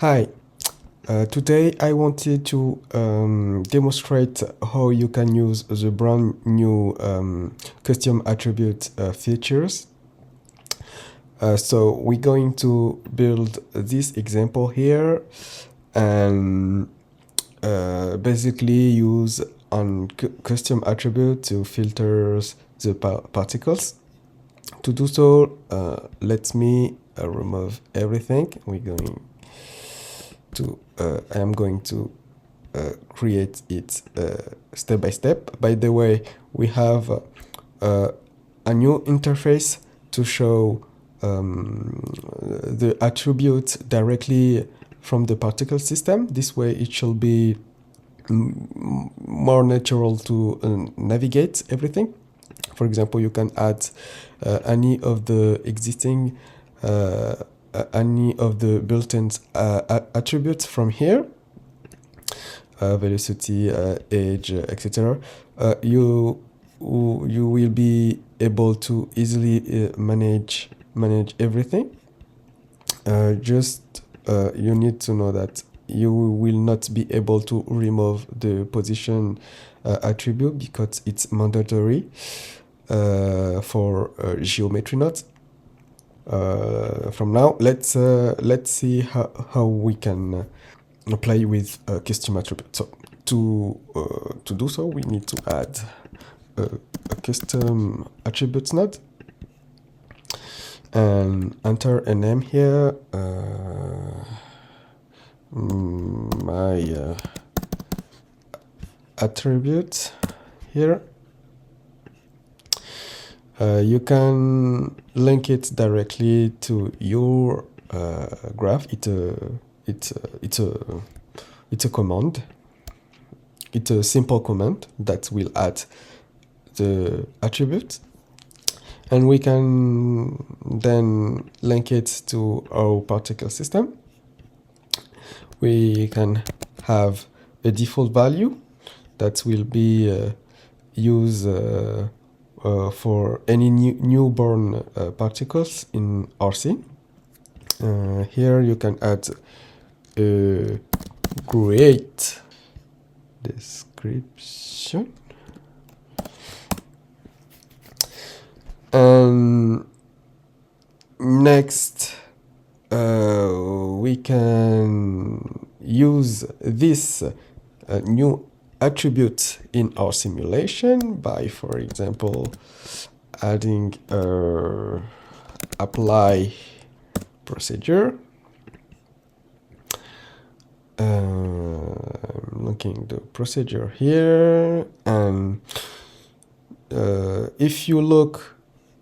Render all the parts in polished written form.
Hi, today I wanted to demonstrate how you can use the brand new custom attribute features. So we're going to build this example here and basically use on custom attribute to filter the particles. To do so, let me remove everything. I am going to create it step by step. By the way, we have a new interface to show the attribute directly from the particle system. This way it shall be more natural to navigate everything. For example, you can add any of the existing any of the built-in attributes from here, velocity, age, etc. You will be able to easily manage everything. You need to know that you will not be able to remove the position attribute because it's mandatory for geometry nodes. From now, let's see how we can play with custom attribute. So to do so, we need to add a custom attributes node and enter a name here. My attribute here. You can link it directly to your graph. It's a command. It's a simple command that will add the attribute, and we can then link it to our particle system. We can have a default value that will be used for any newborn particles in RC. Here you can add a great description. And next, we can use this new attribute in our simulation by, for example, adding apply procedure. I'm looking the procedure here, and if you look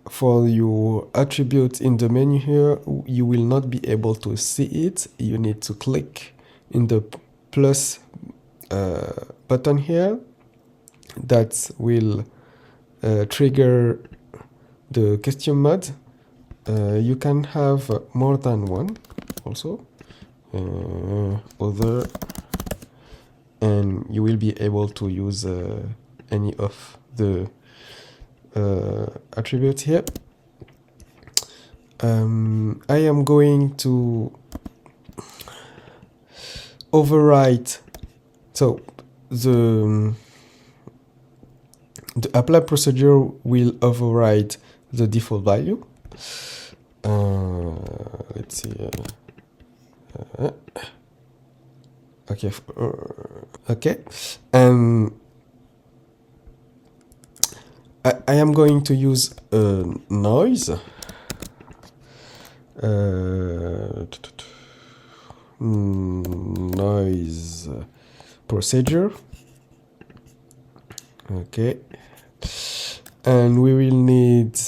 for your attribute in the menu here, you will not be able to see it. You need to click in the plus button here. That will trigger the custom mode. You can have more than one also, other, and you will be able to use any of the attributes here. I am going to overwrite. So the apply procedure will override the default value. Let's see. Okay. Okay. I am going to use noise. Noise procedure. Okay. And we will need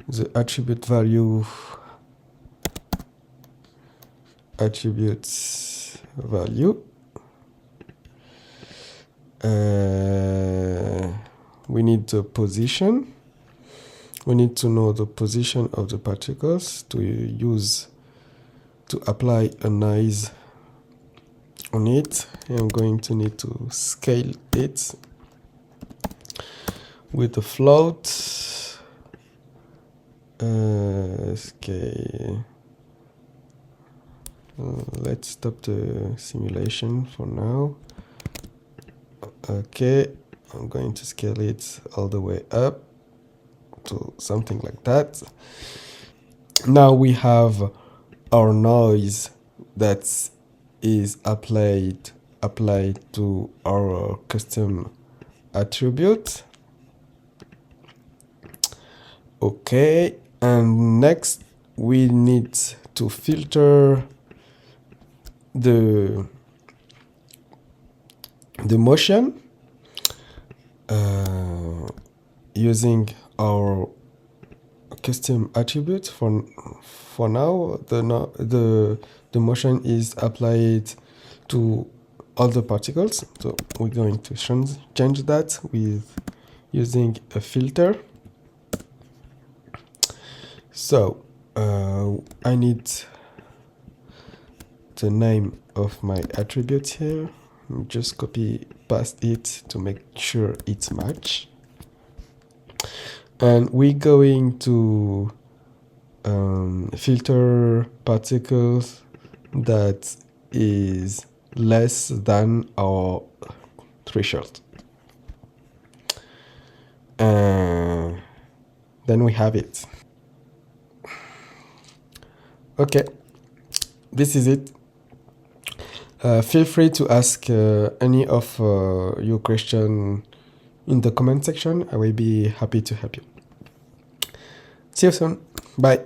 the attribute value. Attributes value. We need the position. We need to know the position of the particles to apply a noise on it. I'm going to need to scale it with the float. Scale let's stop the simulation for now. Okay, I'm going to scale it all the way up to something like that. Now we have our noise that is applied to our custom attribute. Okay, and next we need to filter the motion using our custom attribute. For now, the motion is applied to all the particles, so we're going to change that with using a filter. So I need the name of my attribute here. Just copy past it to make sure it's match. And we're going to filter particles that is less than our threshold. Then we have it. Okay, this is it. Feel free to ask any of your question in the comment section. I will be happy to help you. See you soon. Bye.